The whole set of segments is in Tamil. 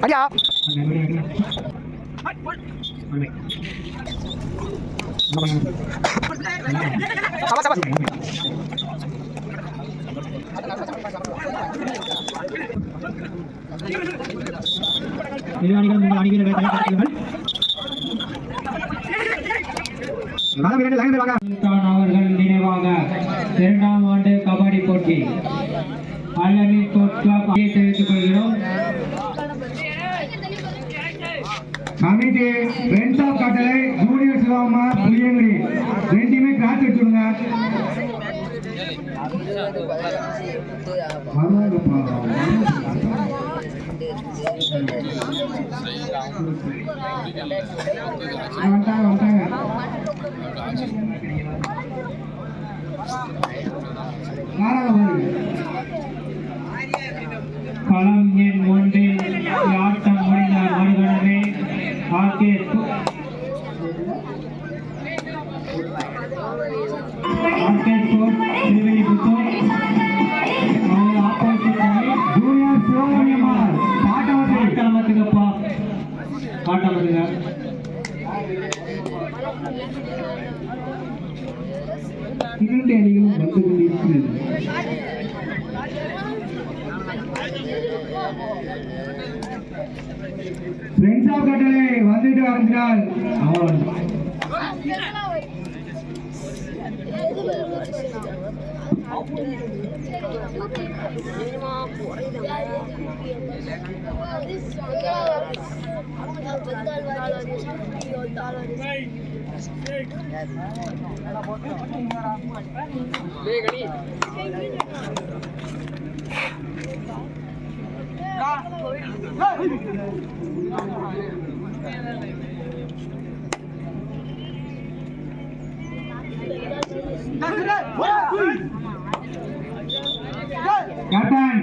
அடியா நிர்வாகிகள் உங்கள் அணிவீரர்களை தயார்படுத்துங்கள். அவர்கள் நினைவாக 2ஆம் ஆண்டு கபடி போட்டி அல்லமின் ஸ்போர்ட்ஸ் கிளப் தெரிவித்துக் கொள்கிறோம். கமிட்டி ஃப்ரெண்ட்ஸ் ஆஃப் கட்டளை ஜூனியர் சிவகுமா புளியங்குடி ரெண்டுமே கிளாஸ் எடுத்துடுங்க. களம் எண் 1 ஆட்டம் முடிந்த மறுகணமே இரண்டு அணிகளும் வந்து கொண்டிருக்கிறது. ஃப்ரெண்ட்ஸ் ஆஃப் கட்டளை வந்துட்டு வந்தால் கேப்டன்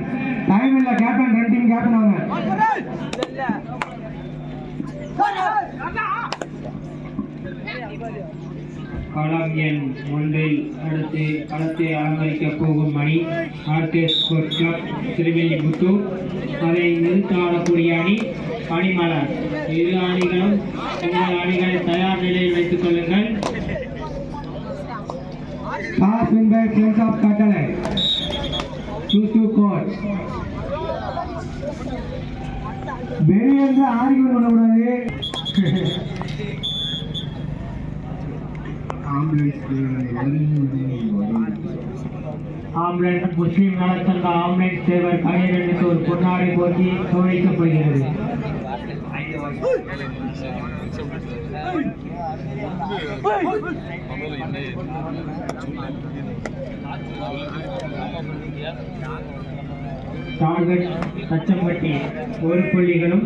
டைம் இல்ல. கேப்டன் ரெண்டு டீம் கேப்டன் அவங்க. களம் எண் 1 அடுத்து களத்தை அலங்கரிக்கப் போகும் அணி ஆர்கேஎஸ் ஸ்போர்ட்ஸ் கிளப் திருவில்லிபுத்தூர். அதை நிறுத்தாடக்கூடிய அணி பனிமலர். இரு அணிகளும் உங்கள் அணிகளை தயார் நிலையில் வைத்துக் கொள்ளுங்கள். வெளியே ஆர்கியூ பண்ணக்கூடாது. ஆம்புலன்ஸ் முஸ்லிம் நலச்சங்க ஆம்புலன்ஸ் சேவர் கலைஞர்களுக்கு ஒரு பொன்னாடை போட்டி தோழிக்கப்படுகிறது. டார்கெட் தச்சம்பட்டி 1 புள்ளிகளும்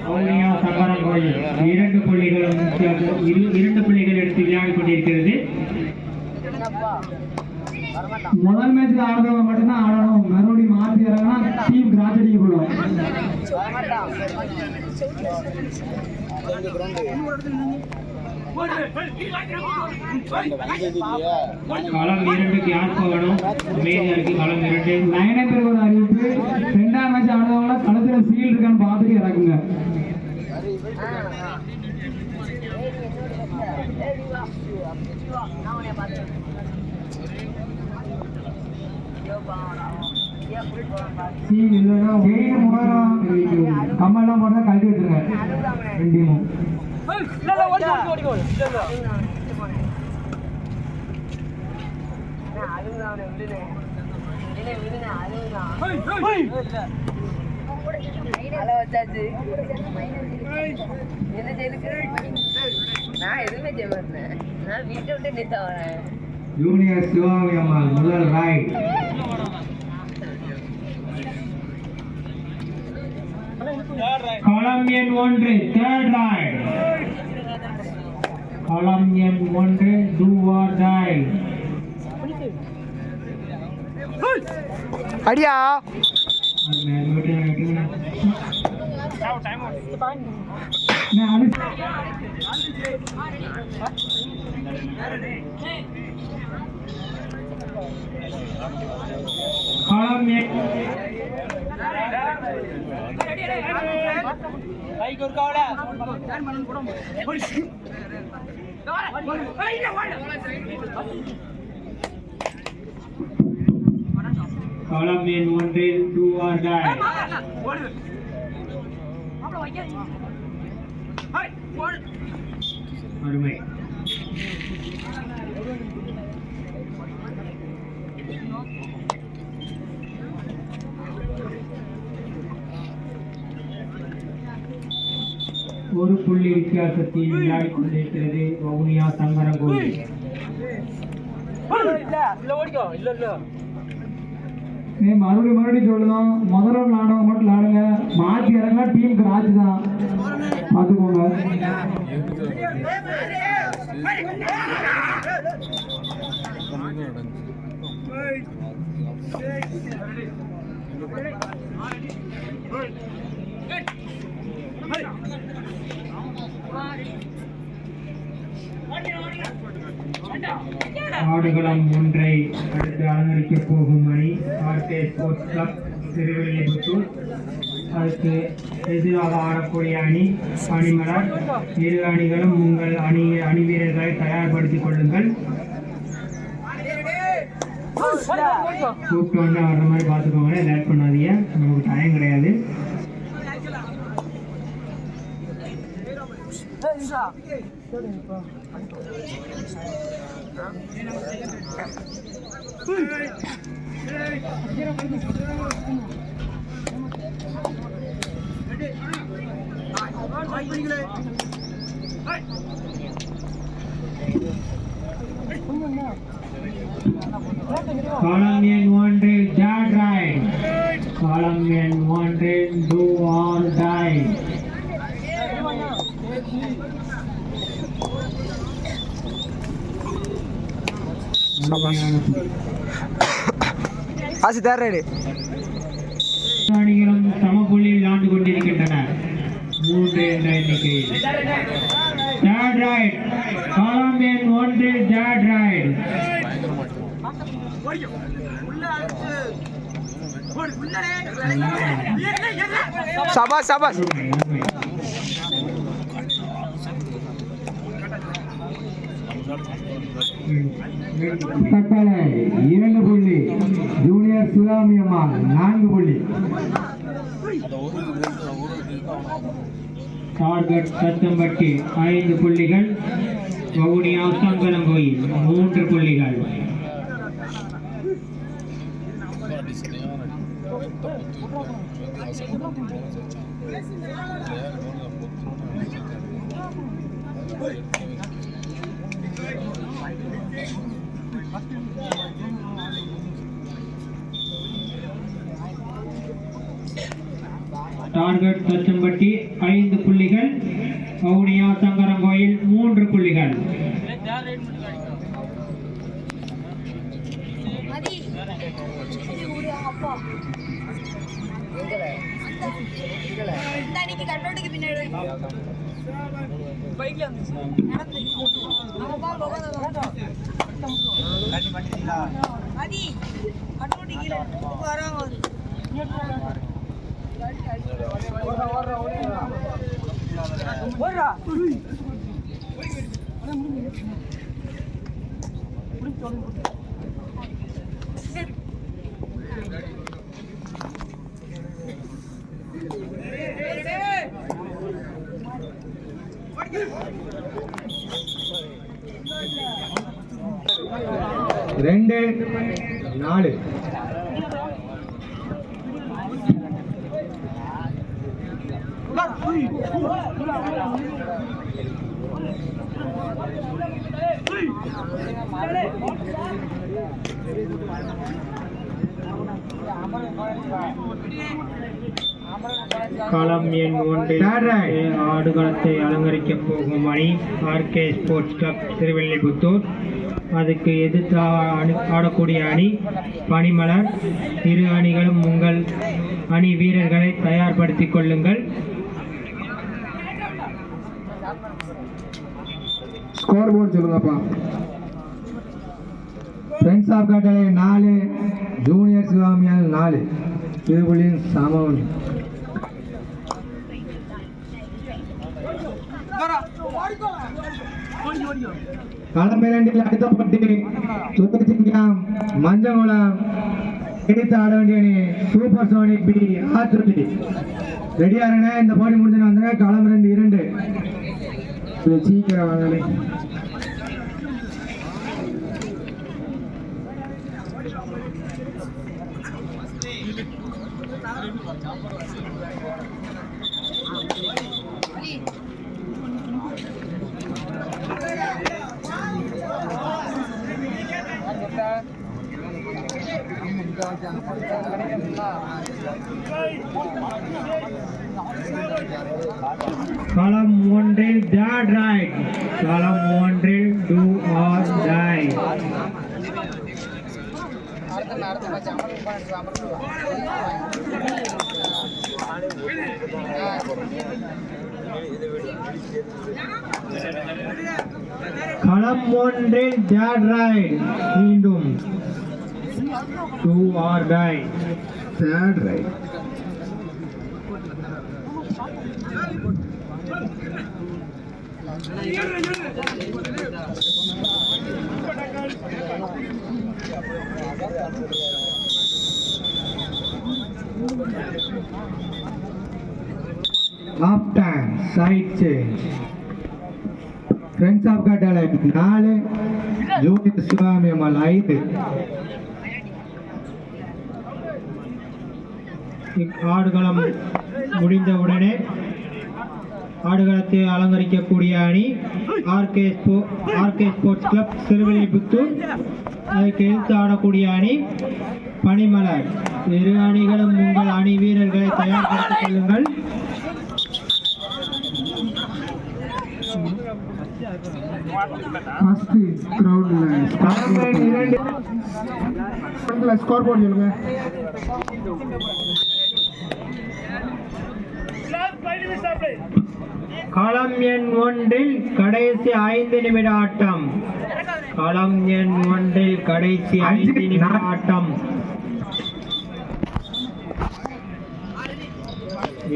வவுனியா சங்கரங்கோயில் 2 புள்ளிகளும் 2 புள்ளிகள் எடுத்து விளையாடிக் கொண்டிருக்கிறது. முதல் மேட்ச்ல ஆடுறவங்க மட்டும்தான் ஆடணும். மறுபடியும் மாற்றி இறங்கினா டீம் கிராஸ் அடிக்க போடும். களம் 2க்கு யார் போகணும்? அமைதியாருக்கு களம் 2. நயனே பேருக்கு ஒரு அறிவிப்பு. 2ஆம் மேட்ச் ஆடுறவங்கள களத்துல சீல் இருக்கான்னு பார்த்துட்டு இறக்குங்க. சீல் இல்லைன்னா கம்மெல்லாம் போட்டா கழட்டி வச்சுருங்க ரெண்டையும். ஜூனியர் சிவாமி அம்மாள் முதல் ரைட். களம் எண் 1 தேர்ட் ரைட். களம் எண் 1 do or die. அடியா களம் எண் களம் எண் 1 do or die. அருமை. ஒரு புள்ளி வித்தியாசத்தில் விளையாடிக் கொண்டிருக்கிறது வவுனியா சங்கரங்கோயில். மறுபடியும் சொல்லணும், முதல்ல விளாடுறவங்க மட்டும் விளாடுங்க, மாற்றி இறங்கினா டீமுக்கு ராஜு தான் பார்த்துக்கோங்க. ஆடுகளம் 1 அடுத்து அலங்கரிக்க போகும் அணி ஆர்கே ஸ்போர்ட்ஸ் கிளப் திருவெல்லிபுத்தூர். அதுக்கு எதிராக ஆடக்கூடிய அணி பனிமலர். இரு அணிகளும் உங்கள் அணி வீரர்களை தயார்படுத்திக் கொள்ளுங்கள். கூப்பிட்டு வந்து வர்ற மாதிரி பார்த்துக்கோங்க, லேட் பண்ணாதீங்க, நமக்கு டைம் கிடையாது. Column N 1 Jet Ride. Column N 1 do or die. அணிகளும் சமப்புள்ளியில் விளையாண்டு கொண்டிருக்கின்றன. 3 என்ற எண்ணிக்கையில். Jet Ride. Column N 1 Jet Ride. சபாஸ் சபாஸ். கட்டளை 2 புள்ளி, ஜூனியர் சுலாமி அம்மா 4 புள்ளி. டார்கெட் சத்தம்பட்டி 5 புள்ளிகள், வவுனியா சங்கரங்கோயில் 3 புள்ளிகள். டார்கெட் தச்சம்பட்டி 5 புள்ளிகள், வவுனியா சங்கரங்கோயில் 3 புள்ளிகள். ரெண்டு 4 களம் எண் 1 ஆடுகளத்தை அலங்கரிக்க போகும் அணி ஆர்கே ஸ்போர்ட்ஸ் கிளப் திருவெல்லிபுத்தூர். அதுக்கு எதிர்த்து ஆடக்கூடிய அணி பனிமலர். இரு அணிகளும் உங்கள் அணி வீரர்களை தயார்படுத்திக் கொள்ளுங்கள். ஸ்கோர் போர்டு சொல்லுங்கப்பா. ஃப்ரெண்ட்ஸ் ஆஃப் கட்டளை 4 ஜூனியர் சிவாமியால் 4 இருபுள்ளியும் சமம். களம் 2 அடுத்த போட்டி துருச்சிங்கம் மஞ்சங்குளம் எடுத்து ஆட வேண்டிய அணி சூப்பர் சோனிக் பி ஆத்துள்ளி. ரெடியா இருங்க, இந்த போட்டி முடிஞ்சுன்னு வந்துங்க. களம் 2 சீக்கிரம் வாங்கலே. களம் 1 dead right. களம் 1 do or die. களம் 1 dead right. மீண்டும் do or die. Third right. Half time, side change. Friends of Katala 4, Junior Swami Amal 5. ஆடுகளம் முடிந்தவுடனே ஆடுகளத்தை அலங்கரிக்கக்கூடிய அணி ஆர்கே ஸ்போர்ட்ஸ் கிளப் சிறுவில்லிபுத்தூர். அதற்கு எதிர்த்து ஆடக்கூடிய அணி பனிமலர். இரு அணிகளும் உங்கள் அணி வீரர்களை தயார்படுத்திக் கொள்ளுங்கள். ஸ்கோர் போர்டு சொல்லுங்க. களம் எண் 1 கடைசி 5 நிமிட ஆட்டம். களம் எண் 1 கடைசி 5 நிமிட ஆட்டம்.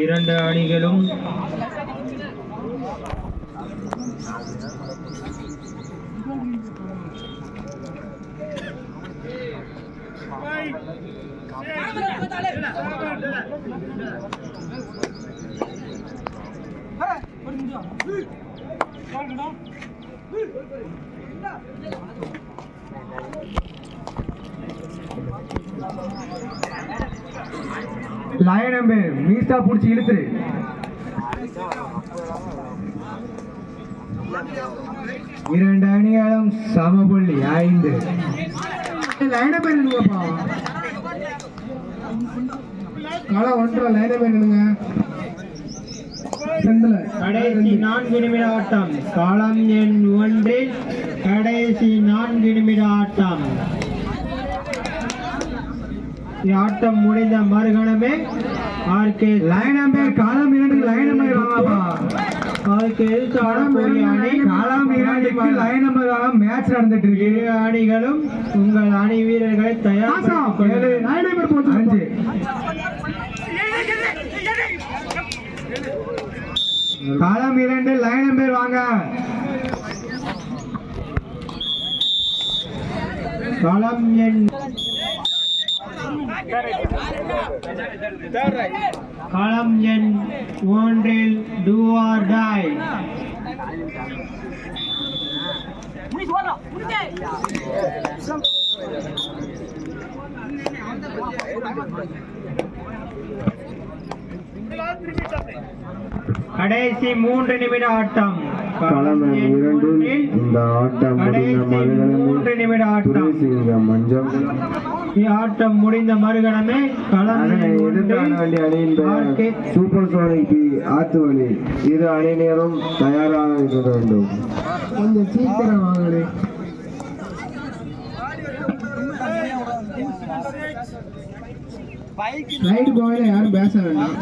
இரண்டு அணிகளும் லைன் நம்பர் மீஸ்டா புடிச்சு இழுத்துரு. இரண்டு அணிகளும் சமபுள்ளி 5. Line number இல்லைங்கப்பா. களம் 1 லைன் நம்பர் இல்லைங்க. கடைசி 4 நிமிட ஆட்டம். களம் எண் 1 கடைசி 4 நிமிட ஆட்டம். ஆட்டம் முடிந்த மறுகணமே ஆர்கே லைன் நம்பர் களம் 2 லைன் நம்பர் வாங்கப்பா. அதுக்கு எதிர்த்து ஆடக்கூடிய அணி களம் 2 லைன் நம்பர் வாங்க. மேட்ச் நடந்துட்டு இருக்கு. இரு அணிகளும் உங்கள் அணி வீரர்களை தயார். Line number 5. களம் 2 லைன் நம்பர் வாங்க. களம் எண் களம் எண் 1 do or die. கடைசி 3 நிமிட ஆட்டம். களம் 2 இந்த ஆட்டம் முடிந்த 3 நிமிட ஆட்டம். மஞ்சள் ஆட்டம் முடிந்த மறுகணமே களம் சூப்பர் சோனிக் பி ஆத்துவலி. இரு அணியினரும் தயாராக இருக்க வேண்டும். கொஞ்சம் சீக்கிரம் வாங்கலே. ரைட் பாயில யாரும் பேச வேண்டாம்.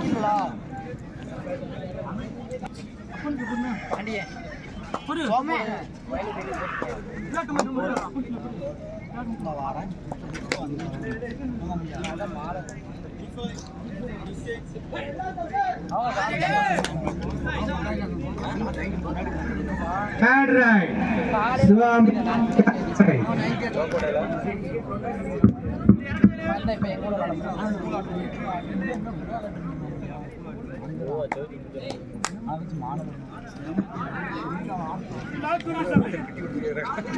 Third right. Swami.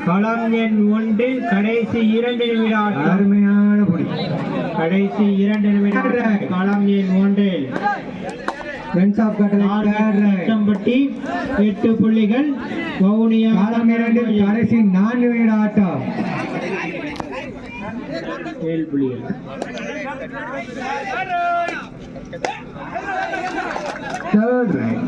களம் எண் 1 கடைசி 2 நிமிட ஆட்டம். அருமையான புடி. கடைசி 2 நிமிட ஆட்டம். களம் எண் 1 ஃப்ரெண்ட்ஸ் ஆஃப் கட்டளை third right. சம்பட்டி 8 புள்ளிகள். வவுனியா களம் 2 கடைசி 4 நிமிட ஆட்டம். 7 புள்ளிகள். Third right.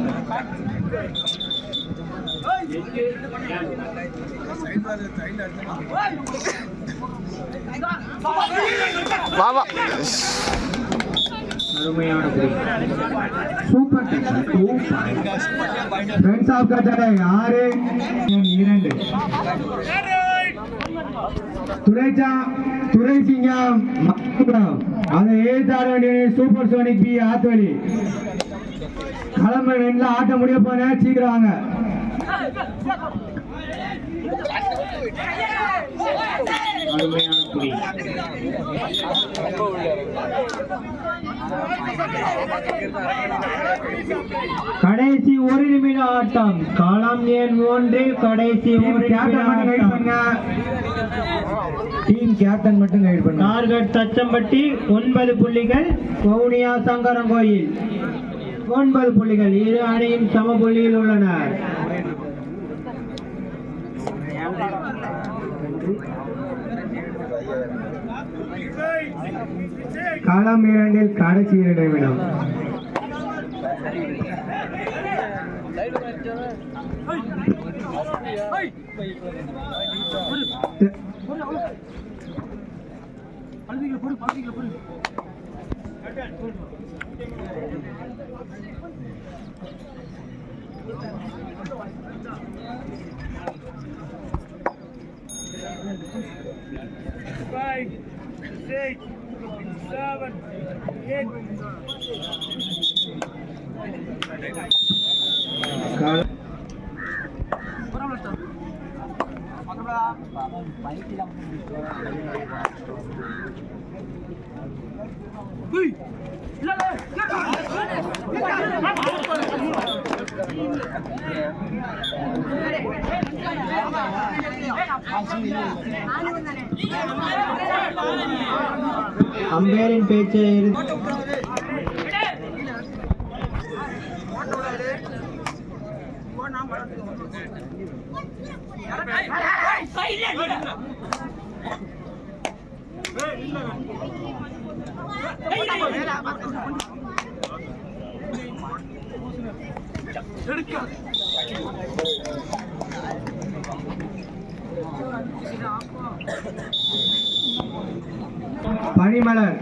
அருமையான புள்ளி. சூப்பர் ஃப்ரெண்ட்ஸ் ஆஃப் கட்டளை 6 2 துரை சிங்கம் மக்குளம் அதை எழுத்தாட வேண்டிய சூப்பர் சோனிக் பி ஆத்தோலி. கிளம்ப ரெண்டுல ஆட்டம் முடிய போன சீக்கிரம் வாங்க. அருமையான புள்ளி. கடைசி 1 நிமிட ஆட்டம். களம் எண் 1 கடைசி 1 நிமிட ஆட்டம். டீம் கேப்டன் மட்டும் கைட் பண்ணுங்க. டார்கெட் தச்சம்பட்டி 9 புள்ளிகள். வவுனியா சங்கரங்கோயில் 9 புள்ளிகள். இரு அணியும் சம புள்ளியில் உள்ளனர். களம் 2 கடைசி 2 நிமிடம். அம்பேரின் பேச்சை பனிமலர்